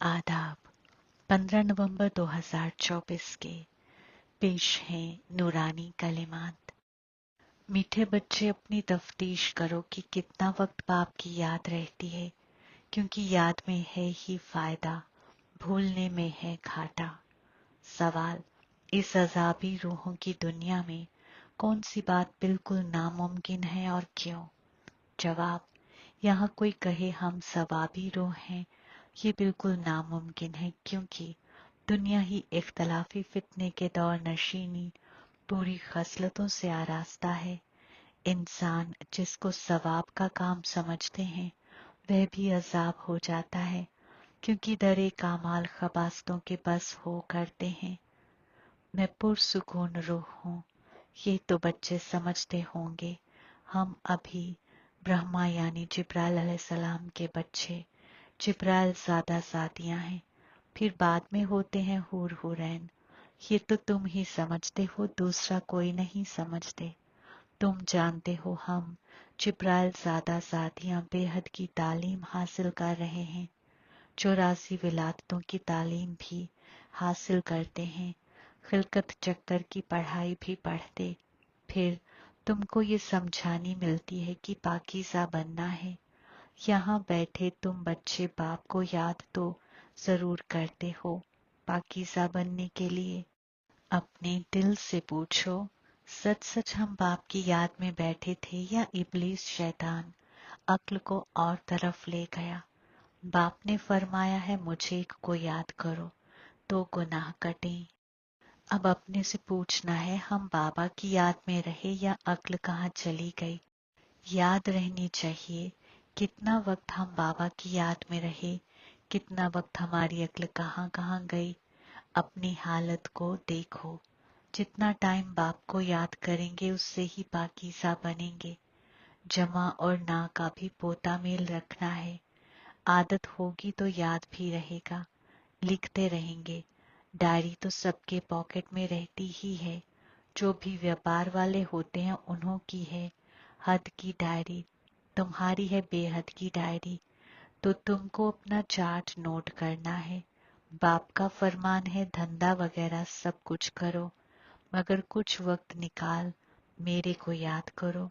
आदाब। 15 नवंबर 2024 के पेश हैं नूरानी कलिमात। मीठे बच्चे अपनी तफ्तीश करो कि कितना वक्त बाप की याद रहती है, क्योंकि याद में है ही फायदा, भूलने में है घाटा। सवाल, इस अज़ाबी रूहों की दुनिया में कौन सी बात बिल्कुल नामुमकिन है और क्यों? जवाब, यहाँ कोई कहे हम सवाबी रूह हैं, ये बिल्कुल नामुमकिन है, क्योंकि दुनिया ही इख्तलाफी फितने के दौर नशीनी पूरी खसलतों से आरास्ता है। इंसान जिसको सवाब का काम समझते हैं वह भी अजाब हो जाता है, क्योंकि दरे कामाल खबास्तों के बस हो करते हैं। मैं पुरसुकून रूह हूँ, ये तो बच्चे समझते होंगे। हम अभी ब्रह्मा यानी जिब्राइल अलैहिस्सलाम के बच्चे, जिब्राइल ज़ादा ज़ादियाँ हैं, फिर बाद में होते हैं हूर हुरैन। ये तो तुम ही समझते हो, दूसरा कोई नहीं समझते। तुम जानते हो हम जिब्राइल ज़ादा ज़ादियाँ बेहद की तालीम हासिल कर रहे हैं, 84 विलादतों की तालीम भी हासिल करते हैं, खिलकत चक्कर की पढ़ाई भी पढ़ते। फिर तुमको ये समझानी मिलती है कि पाकीज़ा बनना है। यहाँ बैठे तुम बच्चे बाप को याद तो जरूर करते हो। पाकीज़ा बनने के लिए अपने दिल से पूछो, सच सच हम बाप की याद में बैठे थे या इब्लीस शैतान अक्ल को और तरफ ले गया? बाप ने फरमाया है मुझे को याद करो तो गुनाह कटें। अब अपने से पूछना है, हम बाबा की याद में रहे या अक्ल कहाँ चली गई? याद रहनी चाहिए कितना वक्त हम बाबा की याद में रहे, कितना वक्त हमारी अक्ल कहाँ कहाँ गई। अपनी हालत को देखो, जितना टाइम बाप को याद करेंगे उससे ही पाकीज़ा बनेंगे। जमा और ना का भी पोता मेल रखना है। आदत होगी तो याद भी रहेगा, लिखते रहेंगे। डायरी तो सबके पॉकेट में रहती ही है, जो भी व्यापार वाले होते हैं उन्हों की है हद की डायरी। तुम्हारी है बेहद की डायरी, तो तुमको अपना चार्ट नोट करना है। बाप का फरमान है धंधा वगैरह सब कुछ करो, मगर कुछ वक्त निकाल मेरे को याद करो।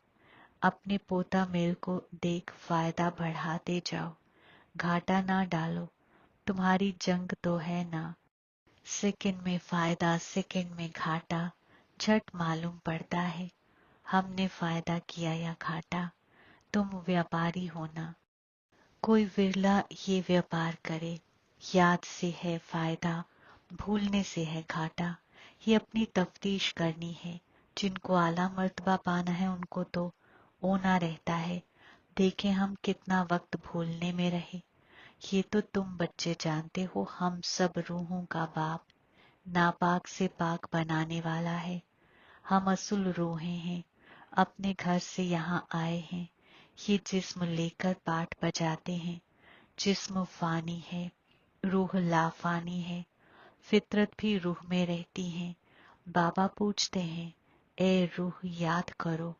अपने पोता मेल को देख फायदा बढ़ाते जाओ, घाटा ना डालो। तुम्हारी जंग तो है ना, सेकंड में फायदा सेकंड में घाटा झट मालूम पड़ता है। हमने फायदा किया या घाटा, तुम व्यापारी होना। कोई विरला ये व्यापार करे, याद से है फायदा, भूलने से है घाटा। ये अपनी तफ्तीश करनी है। जिनको आला मर्तबा पाना है उनको तो ओना रहता है। देखें हम कितना वक्त भूलने में रहे। ये तो तुम बच्चे जानते हो, हम सब रूहों का बाप नापाक से पाक बनाने वाला है। हम असूल रूहें हैं, अपने घर से यहाँ आए हैं। ये जिस्म लेकर पाठ बजाते हैं। जिस्म फानी है, रूह लाफानी है। फितरत भी रूह में रहती है। बाबा पूछते हैं, ए रूह याद करो,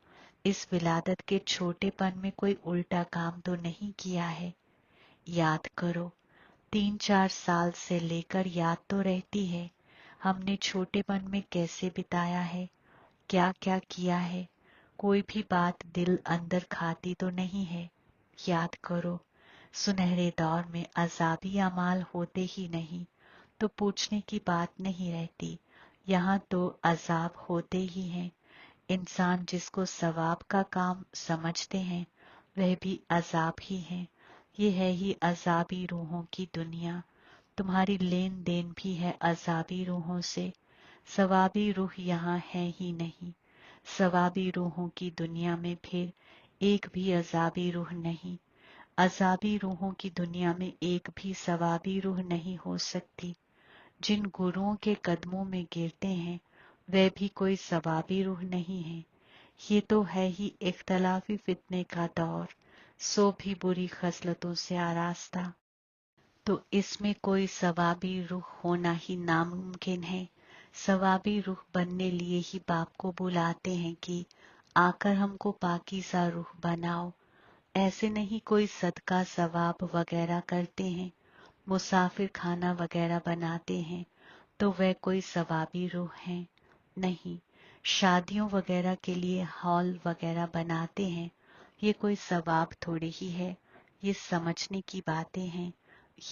इस विलादत के छोटेपन में कोई उल्टा काम तो नहीं किया है? याद करो, 3-4 साल से लेकर याद तो रहती है। हमने छोटेपन में कैसे बिताया है, क्या क्या किया है। कोई भी बात दिल अंदर खाती तो नहीं है। याद करो, सुनहरे दौर में अजाबी अमाल होते ही नहीं, तो पूछने की बात नहीं रहती। यहाँ तो अजाब होते ही हैं। इंसान जिसको सवाब का काम समझते हैं वह भी अजाब ही है। ये है ही अजाबी रूहों की दुनिया। तुम्हारी लेन देन भी है अजाबी रूहों से। सवाबी रूह यहाँ है ही नहीं। सवाबी रूहों की दुनिया में फिर एक भी अजाबी रूह नहीं। अजाबी रूहों की दुनिया में एक भी सवाबी रूह नहीं हो सकती। जिन गुरुओं के कदमों में गिरते हैं वे भी कोई सवाबी रूह नहीं है। ये तो है ही इख्तलाफी फितने का दौर, सो भी बुरी खसलतों से आरास्ता। तो इसमें कोई सवाबी रूह होना ही नामुमकिन है। सवाबी रूह बनने लिए ही बाप को बुलाते हैं कि आकर हमको पाकीज़ा रूह बनाओ। ऐसे नहीं कोई सदका सवाब वगैरह करते हैं, मुसाफिर खाना वगैरह बनाते हैं तो वह कोई सवाबी रूह हैं? नहीं। शादियों वगैरह के लिए हॉल वगैरह बनाते हैं, ये कोई सवाब थोड़ी ही है। ये समझने की बातें हैं।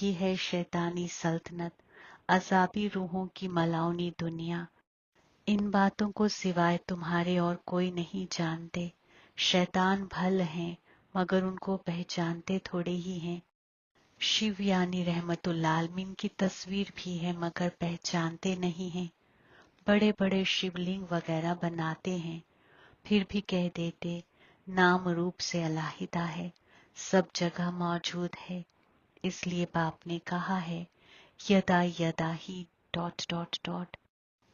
ये है शैतानी सल्तनत, अजाबी रूहों की मलाउनी दुनिया। इन बातों को सिवाय तुम्हारे और कोई नहीं जानते। शैतान भल हैं, मगर उनको पहचानते थोड़े ही हैं। शिव यानी रहमतुल्लालमीन की तस्वीर भी है, मगर पहचानते नहीं हैं। बड़े बड़े शिवलिंग वगैरह बनाते हैं, फिर भी कह देते नाम रूप से अलाहिदा है, सब जगह मौजूद है। इसलिए बाप ने कहा है यदा यदा ही डॉट डॉट डॉट।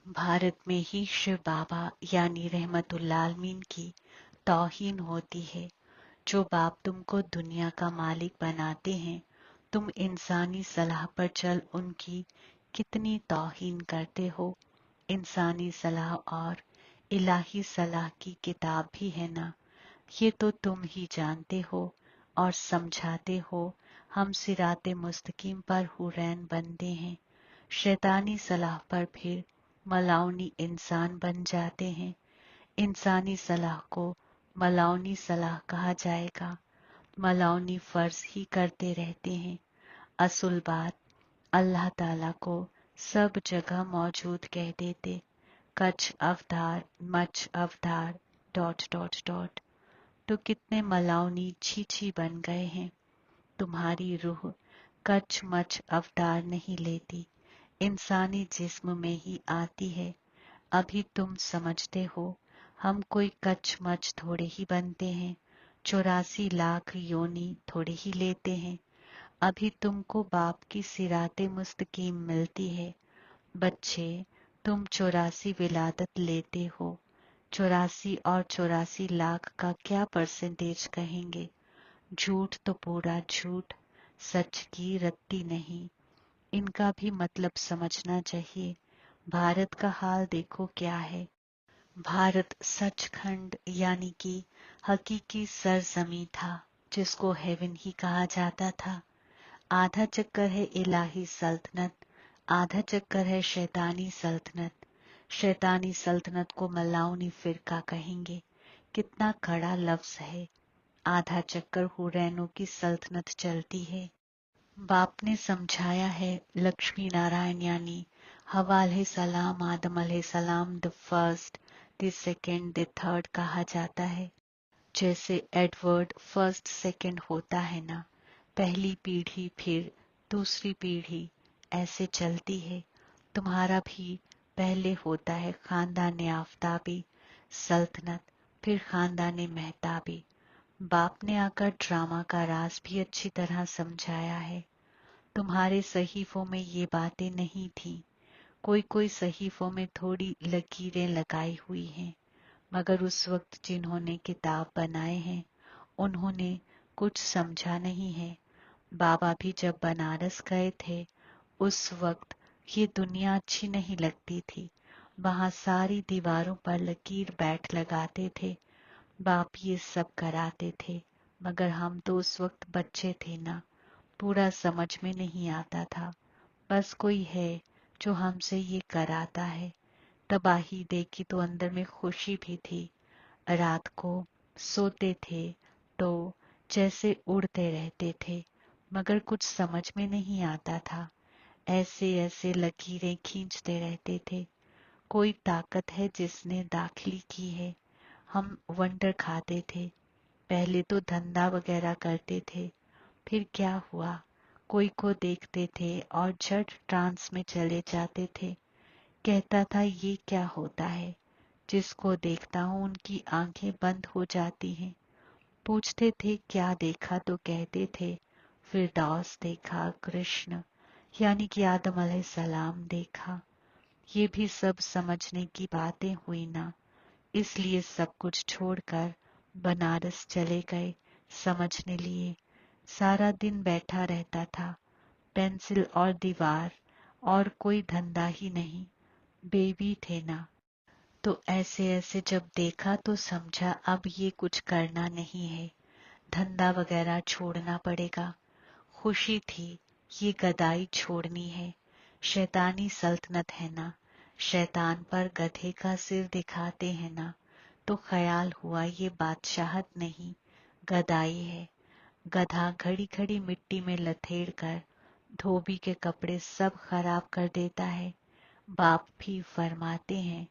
भारत में ही शिव बाबा यानी रहमतुल्लालमीन की तौहीन होती है। जो बाप तुमको दुनिया का मालिक बनाते हैं, तुम इंसानी सलाह पर चल उनकी कितनी तौहीन करते हो। इंसानी सलाह और इलाही सलाह की किताब भी है ना, ये तो तुम ही जानते हो और समझाते हो। हम सिराते मुस्तकीम पर हुरैन बनते हैं, शैतानी सलाह पर फिर मलाउनी इंसान बन जाते हैं। इंसानी सलाह को मलाउनी सलाह कहा जाएगा। मलाउनी फर्ज ही करते रहते हैं। असुल बात अल्लाह ताला को सब जगह मौजूद कह देते। कच्छ अवतार मच्छ अवतार डॉट डॉट डॉट। तो कितने मलाउनी छी बन गए हैं। तुम्हारी रूह कच्छ मच्छ अवतार नहीं लेती, इंसानी जिस्म में ही आती है। अभी तुम समझते हो हम कोई कच्छ मच्छ थोड़े ही बनते हैं, 84 लाख योनि थोड़े ही लेते हैं। अभी तुमको बाप की सिराते मुस्तकीम मिलती है। बच्चे, तुम 84 विलादत लेते हो। 84 और 84 लाख का क्या परसेंटेज कहेंगे? झूठ तो पूरा झूठ, सच की रत्ती नहीं। इनका भी मतलब समझना चाहिए। भारत का हाल देखो क्या है। भारत सचखंड यानी कि हकीकी सरजमी था, जिसको हेवन ही कहा जाता था। आधा चक्कर है इलाही सल्तनत, आधा चक्कर है शैतानी सल्तनत। शैतानी सल्तनत को मलाउनी फिरका कहेंगे। कितना कड़ा लफ्ज है। आधा चक्कर हुरैनों की सल्तनत चलती है। बाप ने समझाया है लक्ष्मी नारायण यानी हवा अलैहिस्सलाम, आदम अलैहिस्सलाम the first, the second, the third कहा जाता है। जैसे एडवर्ड फर्स्ट सेकंड होता है ना, पहली पीढ़ी फिर दूसरी पीढ़ी ऐसे चलती है। तुम्हारा भी पहले होता है खानदान आफताबी सल्तनत, फिर खानदान मेहताबी। बाप ने आकर ड्रामा का राज भी अच्छी तरह समझाया है। तुम्हारे सहीफों में ये बातें नहीं थी। कोई कोई सहीफों में थोड़ी लकीरें लगाई हुई हैं, मगर उस वक्त जिन्होंने किताब बनाए हैं उन्होंने कुछ समझा नहीं है। बाबा भी जब बनारस गए थे उस वक्त ये दुनिया अच्छी नहीं लगती थी। वहां सारी दीवारों पर लकीर बैठ लगाते थे। बाप ये सब कराते थे, मगर हम तो उस वक्त बच्चे थे ना, पूरा समझ में नहीं आता था। बस कोई है जो हमसे ये कराता है। तबाही देखी तो अंदर में खुशी भी थी। रात को सोते थे तो जैसे उड़ते रहते थे, मगर कुछ समझ में नहीं आता था। ऐसे ऐसे लकीरें खींचते रहते थे। कोई ताकत है जिसने दाखिली की है। हम वंडर खाते थे। पहले तो धंधा वगैरह करते थे, फिर क्या हुआ, कोई को देखते थे और झट ट्रांस में चले जाते थे। कहता था ये क्या होता है। जिसको देखता हूं उनकी आंखें बंद हो जाती हैं। पूछते थे क्या देखा तो कहते थे फिरदौस देखा, कृष्ण यानी कि आदम अलैहिस्सलाम देखा। ये भी सब समझने की बातें हुई ना, इसलिए सब कुछ छोड़कर बनारस चले गए समझने लिए। सारा दिन बैठा रहता था, पेंसिल और दीवार, और कोई धंधा ही नहीं। बेबी थे ना, तो ऐसे ऐसे जब देखा तो समझा अब ये कुछ करना नहीं है, धंधा वगैरह छोड़ना पड़ेगा। खुशी थी, ये गदाई छोड़नी है। शैतानी सल्तनत है ना, शैतान पर गधे का सिर दिखाते हैं ना, तो ख्याल हुआ ये बादशाहत नहीं गदाई है। गधा घड़ी घड़ी मिट्टी में लथेड़ कर धोबी के कपड़े सब खराब कर देता है। बाप भी फरमाते हैं,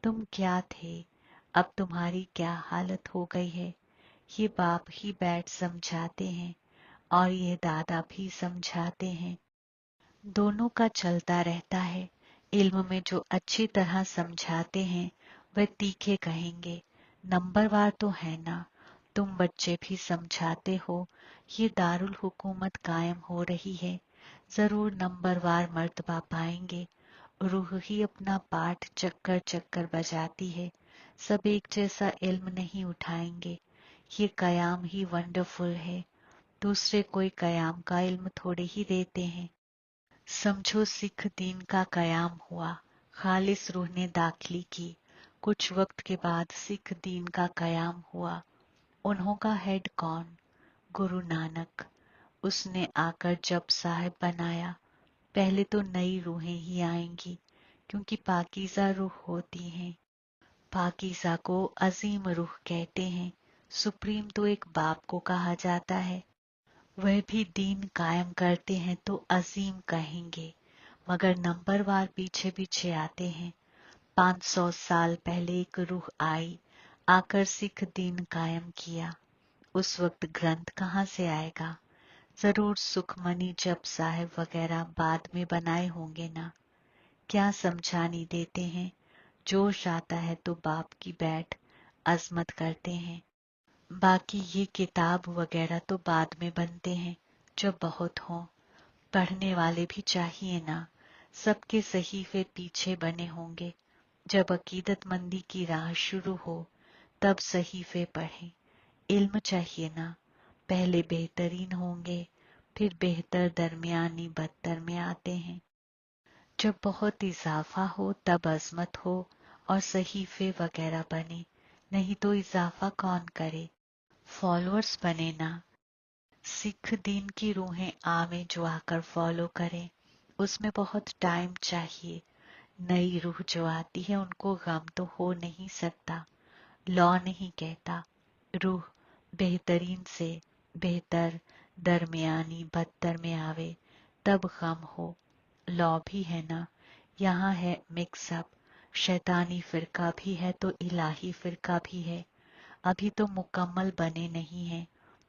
तुम क्या थे, अब तुम्हारी क्या हालत हो गई है। ये बाप ही बैठ समझाते हैं और ये दादा भी समझाते हैं। दोनों का चलता रहता है। इल्म में जो अच्छी तरह समझाते हैं वह तीखे कहेंगे, नंबरवार तो है ना, तुम बच्चे भी समझाते हो ये दारुल हुकूमत कायम हो रही है, जरूर नंबरवार मर्तबा पाएंगे। रूह ही अपना पाठ चक्कर चक्कर बजाती है, सब एक जैसा इल्म नहीं उठाएंगे। ये कयाम ही वंडरफुल है, दूसरे कोई कयाम का इल्म थोड़े ही देते हैं। समझो सिख दीन का कयाम हुआ, खालिस रूह ने दाखिली की, कुछ वक्त के बाद सिख दीन का कयाम हुआ। उन्हों का हेड कौन? गुरु नानक। उसने आकर जप साहिब बनाया। पहले तो नई रूहें ही आएंगी, क्योंकि पाकीज़ा रूह होती हैं। पाकीज़ा को अजीम रूह कहते हैं। सुप्रीम तो एक बाप को कहा जाता है। वह भी दीन कायम करते हैं तो अजीम कहेंगे, मगर नंबरवार पीछे पीछे आते हैं। 500 साल पहले एक रूह आई, आकर सिख दीन कायम किया। उस वक्त ग्रंथ कहाँ से आएगा? जरूर सुखमनी जप साहिब वगैरह बाद में बनाए होंगे ना। क्या समझानी देते हैं, जोश आता है तो बाप की बैठ अजमत करते हैं। बाकी ये किताब वगैरह तो बाद में बनते हैं, जब बहुत हों। पढ़ने वाले भी चाहिए ना, सबके सहीफे पीछे बने होंगे। जब अकीदतमंदी की राह शुरू हो तब सहीफे पढ़ें। इल्म चाहिए ना, पहले बेहतरीन होंगे, फिर बेहतर दरमियानी बदतर में आते हैं। जब बहुत इजाफा हो तब अजमत हो और सहीफे वगैरह बने, नहीं तो इजाफा कौन करे, फॉलोअर्स बने ना। सिख दीन की रूहें आवे जो आकर फॉलो करें, उसमें बहुत टाइम चाहिए। नई रूह जो आती है उनको गम तो हो नहीं सकता, लॉ नहीं कहता। रूह बेहतरीन से बेहतर दरमियानी बदतर में आवे तब गम हो। लॉ भी है ना, यहाँ है मिक्सअप। शैतानी फिरका भी है तो इलाही फिरका भी है। अभी तो मुकम्मल बने नहीं हैं,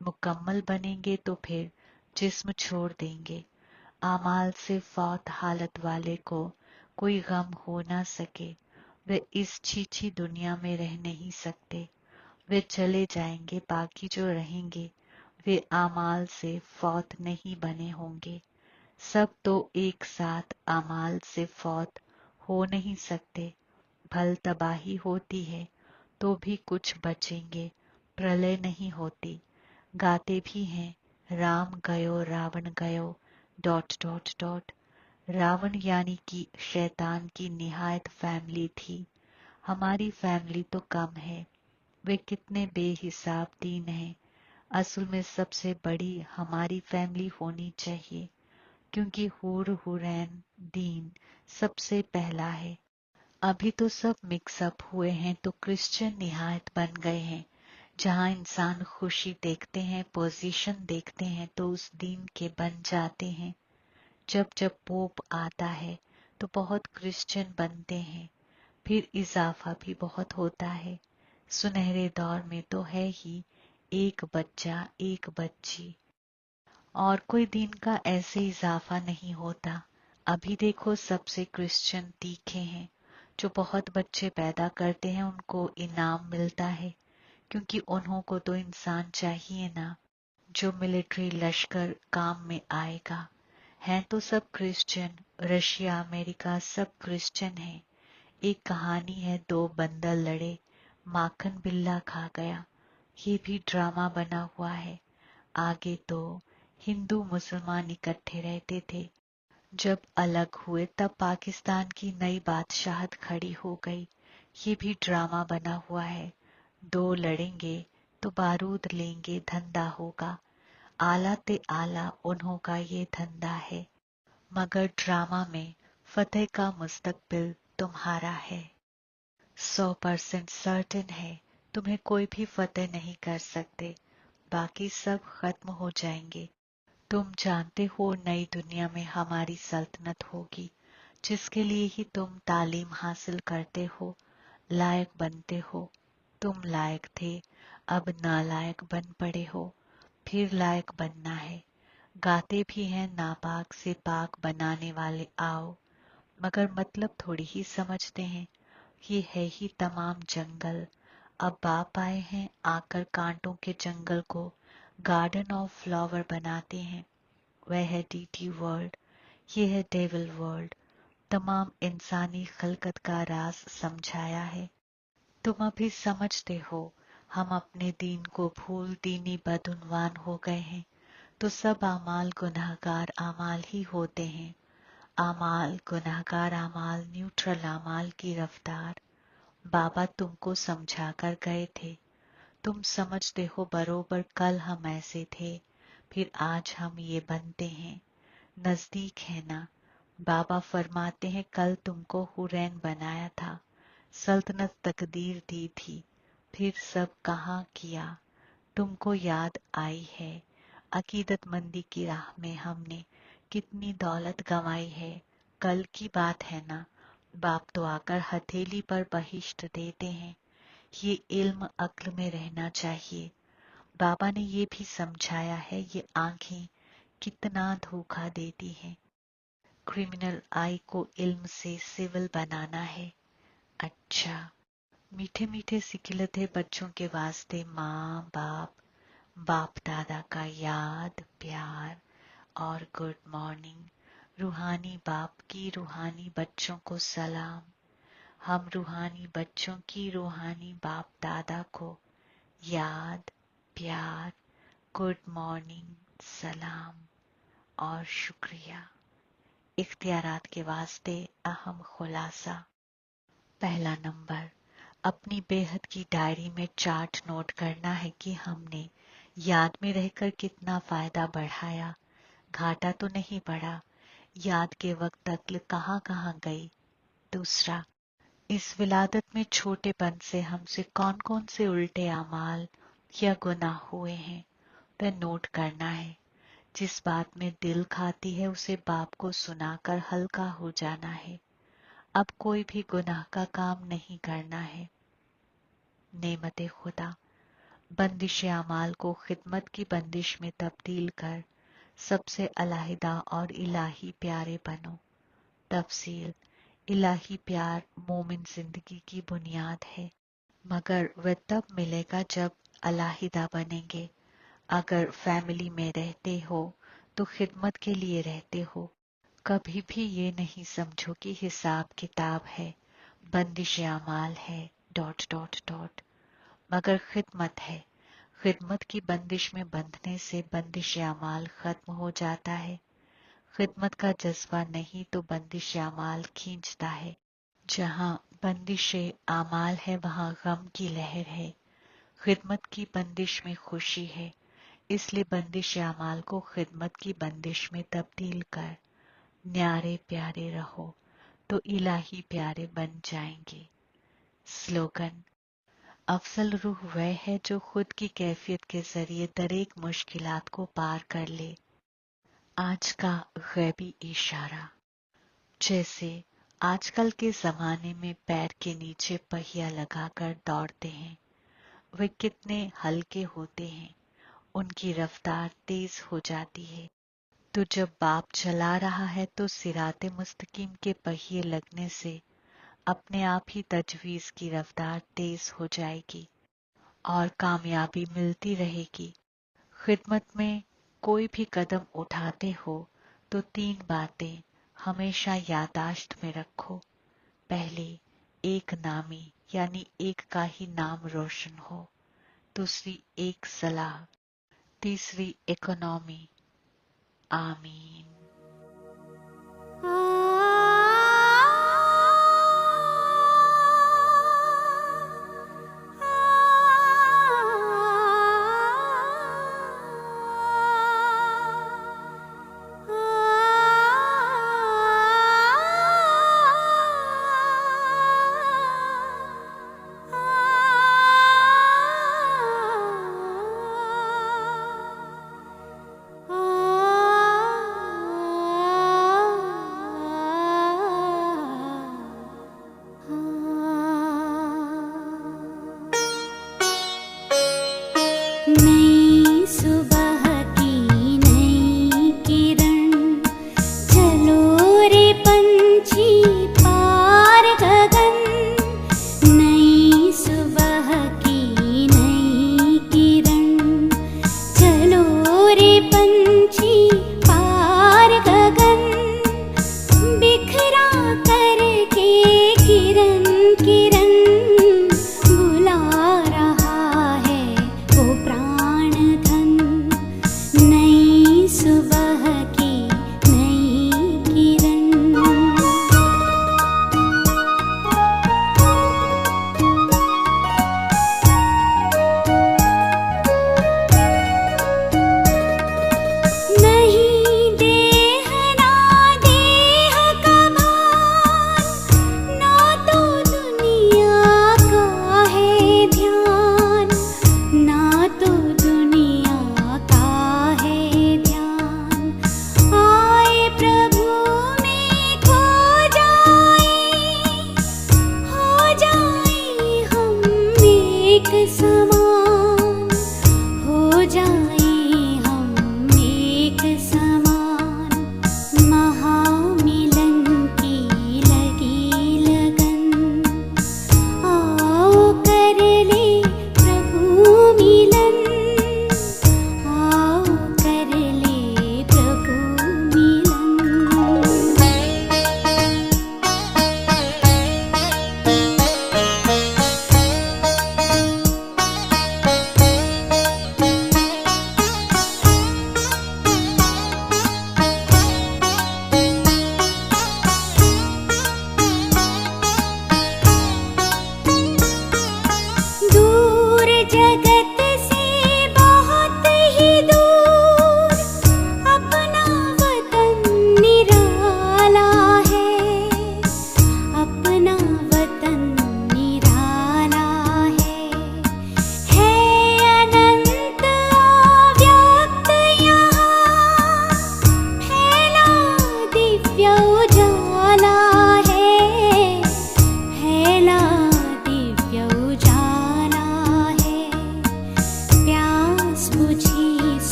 मुकम्मल बनेंगे तो फिर जिस्म छोड़ देंगे। आमाल से फौत हालत वाले को कोई गम हो ना सके, वे इस छीछी दुनिया में रह नहीं सकते। वे चले जाएंगे, बाकी जो रहेंगे वे आमाल से फौत नहीं बने होंगे। सब तो एक साथ आमाल से फौत हो नहीं सकते। भल तबाही होती है तो भी कुछ बचेंगे, प्रलय नहीं होती। गाते भी हैं, राम गयो रावण गयो डॉट डॉट डॉट। रावण यानी कि शैतान की निहायत फैमिली थी। हमारी फैमिली तो कम है, वे कितने बेहिसाब दीन हैं। असल में सबसे बड़ी हमारी फैमिली होनी चाहिए, क्योंकि हूर हुरैन दीन सबसे पहला है। अभी तो सब मिक्सअप हुए हैं तो क्रिश्चियन निहायत बन गए हैं। जहां इंसान खुशी देखते हैं, पोजीशन देखते हैं तो उस दीन के बन जाते हैं। जब जब पोप आता है तो बहुत क्रिश्चियन बनते हैं, फिर इजाफा भी बहुत होता है। सुनहरे दौर में तो है ही एक बच्चा एक बच्ची, और कोई दिन का ऐसे इजाफा नहीं होता। अभी देखो सबसे क्रिश्चियन तीखे हैं, जो बहुत बच्चे पैदा करते हैं उनको इनाम मिलता है, क्योंकि उन्हों को तो इंसान चाहिए ना जो मिलिट्री लश्कर काम में आएगा। हैं तो सब क्रिश्चियन, रशिया अमेरिका सब क्रिश्चियन है। एक कहानी है, दो बंदर लड़े, माखन बिल्ला खा गया। ये भी ड्रामा बना हुआ है। आगे तो हिंदू मुसलमान इकट्ठे रहते थे, जब अलग हुए तब पाकिस्तान की नई बादशाहत खड़ी हो गई। ये भी ड्रामा बना हुआ है। दो लड़ेंगे तो बारूद लेंगे धंधा होगा। आला ते आला उन्हों का ये धंधा है, मगर ड्रामा में फतेह का मुस्तकबिल तुम्हारा है। 100% सर्टेन है तुम्हें कोई भी फतेह नहीं कर सकते, बाकी सब खत्म हो जाएंगे। तुम जानते हो नई दुनिया में हमारी सल्तनत होगी, जिसके लिए ही तुम तालीम हासिल करते हो, लायक बनते हो। तुम लायक थे, अब नालायक बन पड़े हो, फिर लायक बनना है। गाते भी हैं नापाक से पाक बनाने वाले आओ, मगर मतलब थोड़ी ही समझते हैं। ये है ही तमाम जंगल, अब बाप आए हैं आकर कांटों के जंगल को गार्डन ऑफ फ्लावर बनाते हैं। वह है डीटी वर्ल्ड, ये है डेविल वर्ल्ड। तमाम इंसानी खलकत का राज समझाया है। तुम अभी समझते हो हम अपने दीन को भूल दीनी बदउनवान हो गए हैं, तो सब आमाल गुनहगार आमाल ही होते हैं। आमाल गुनहगार आमाल न्यूट्रल आमाल की रफ्तार। बाबा तुमको समझा कर गए थे, तुम समझते हो बरोबर कल हम ऐसे थे, फिर आज हम ये बनते हैं। नजदीक है ना। बाबा फरमाते हैं कल तुमको हुरैन बनाया था, सल्तनत तकदीर दी थी, फिर सब कहाँ किया। तुमको याद आई है अकीदतमंदी की राह में हमने कितनी दौलत गंवाई है। कल की बात है ना। बाप तो आकर हथेली पर बहिश्त देते हैं। ये इल्म अक्ल में रहना चाहिए। बाबा ने ये भी समझाया है ये आंखें कितना धोखा देती हैं। क्रिमिनल आई को इल्म से सिविल बनाना है। अच्छा, मीठे मीठे सिकिलते बच्चों के वास्ते माँ बाप, बाप दादा का याद प्यार और गुड मॉर्निंग। रूहानी बाप की रूहानी बच्चों को सलाम। हम रूहानी बच्चों की रूहानी बाप दादा को याद प्यार गुड मॉर्निंग सलाम और शुक्रिया। इख्तियारात के वास्ते अहम खुलासा। पहला नंबर, अपनी बेहद की डायरी में चार्ट नोट करना है कि हमने याद में रहकर कितना फायदा बढ़ाया, घाटा तो नहीं बढ़ा। याद के वक्त अक्ल कहाँ कहाँ गई। दूसरा, इस विलादत में छोटेपन से हमसे कौन कौन से उल्टे अमाल या गुनाह हुए हैं वह नोट करना है। जिस बात में दिल खाती है उसे बाप को सुनाकर हल्का हो जाना है। अब कोई भी गुनाह का काम नहीं करना है। नेमते खुदा, बंदिश अमाल को खिदमत की बंदिश में तब्दील कर सबसे अलहदा और इलाही प्यारे बनो। तफसील, इलाही प्यार मोमिन जिंदगी की बुनियाद है, मगर वह तब मिलेगा जब अलहदा बनेंगे। अगर फैमिली में रहते हो तो खिदमत के लिए रहते हो। कभी भी ये नहीं समझो कि हिसाब किताब है, बंदिश अमाल है डॉट डॉट डॉट, मगर खिदमत है। खिदमत की बंदिश में बंधने से बंदिश अमाल खत्म हो जाता है। खिदमत का जज्बा नहीं तो बंदिश अमाल खींचता है। जहां बंदिश अमाल है वहां गम की लहर है। खिदमत की बंदिश में खुशी है, इसलिए बंदिश अमाल को खिदमत की बंदिश में तब्दील कर न्यारे प्यारे रहो तो इलाही प्यारे बन जाएंगे। स्लोगन, अफजल रूह वह है जो खुद की कैफियत के जरिए दरेक मुश्किलात को पार कर ले। आज का गैबी इशारा, जैसे आजकल के जमाने में पैर के नीचे पहिया लगाकर दौड़ते हैं, वे कितने हल्के होते हैं, उनकी रफ्तार तेज हो जाती है। तो जब बाप चला रहा है तो सिराते मुस्तकीम के पहिए लगने से अपने आप ही तजवीज की रफ्तार तेज हो जाएगी और कामयाबी मिलती रहेगी। खिदमत में कोई भी कदम उठाते हो तो 3 बातें हमेशा यादाश्त में रखो। पहली, एक नामी यानी एक का ही नाम रोशन हो। दूसरी, एक सलाह। तीसरी, इकोनॉमी। आमीन।